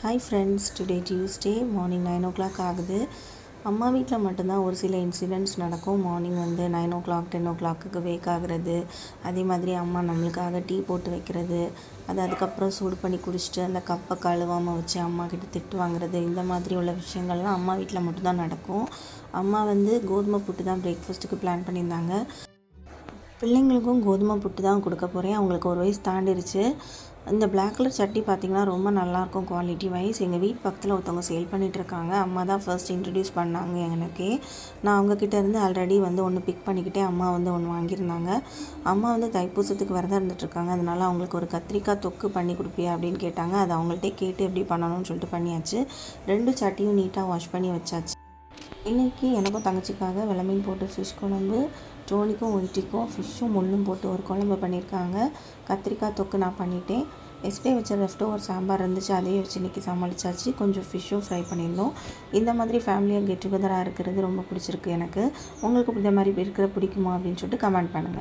Hi friends, today Tuesday morning 9 o'clock ஆகுது. அம்மா வீட்டில் மட்டும்தான் ஒரு சில இன்சிடெண்ட்ஸ் நடக்கும். மார்னிங் 9 o'clock 10 o'clock வேக் ஆகுறது, அதே மாதிரி அம்மா நம்மளுக்காக டீ போட்டு வைக்கிறது, அதுக்கப்புறம் சூடு பண்ணி குடிச்சிட்டு அந்த கப்பை கழுவாமல் வச்சு அம்மா கிட்ட திட்டு வாங்குறது, இந்த மாதிரி உள்ள விஷயங்கள்லாம் அம்மா வீட்டில் மட்டும்தான் நடக்கும். அம்மா கோதுமை புட்டு தான் பிரேக்ஃபாஸ்ட்டுக்கு பிளான் பண்ணியிருந்தாங்க. பிள்ளைங்களுக்கும் கோதுமை புட்டு தான் கொடுக்க போகிறேன். அவங்களுக்கு 1 வயசு தாண்டிருச்சு. இந்த பிளாக் கலர் சட்னி பார்த்திங்கன்னா ரொம்ப நல்லாயிருக்கும் குவாலிட்டி வைஸ். எங்கள் வீட்டு பக்கத்தில் ஒருத்தவங்க சேல் பண்ணிகிட்ருக்காங்க. அம்மா தான் ஃபர்ஸ்ட் இன்ட்ரடியூஸ் பண்ணாங்க எனக்கே. நான் அவங்கக்கிட்ட இருந்து ஆல்ரெடி ஒன்று பிக் பண்ணிக்கிட்டேன். அம்மா ஒன்று வாங்கியிருந்தாங்க. அம்மா தைப்பூசத்துக்கு விரதம் இருந்துகிட்ருக்காங்க. அதனால் அவங்களுக்கு ஒரு கத்திரிக்காய் தொக்கு பண்ணி கொடுப்பியா அப்படின்னு கேட்டாங்க. அது அவங்கள்ட்டே கேட்டு எப்படி பண்ணணும்னு சொல்லிட்டு பண்ணியாச்சு. 2 சட்டியும் நீட்டாக வாஷ் பண்ணி வச்சாச்சு. இன்றைக்கி எனக்கும் தங்கச்சிக்காக வெள்ளமீன் போட்டு ஃபிஷ் குழம்பு, டோனிக்கும் ஒயிட்டிக்கும் ஃபிஷ்ஷும் முள்ளும் போட்டு ஒரு குழம்பு பண்ணியிருக்காங்க. கத்திரிக்காய் தொக்கு நான் பண்ணிட்டேன். எஸ்டே வச்ச ஒரு சாம்பார் இருந்துச்சு, அதையே வச்சு இன்றைக்கி சமாளித்தாச்சு. கொஞ்சம் ஃபிஷ்ஷும் ஃப்ரை பண்ணியிருந்தோம். இந்த மாதிரி ஃபேமிலியாக கெட் டுகெதராக இருக்கிறது ரொம்ப பிடிச்சிருக்கு எனக்கு. உங்களுக்கு இந்த மாதிரி பிடிக்குமா அப்படின்னு சொல்லிட்டு கமெண்ட் பண்ணுங்கள்.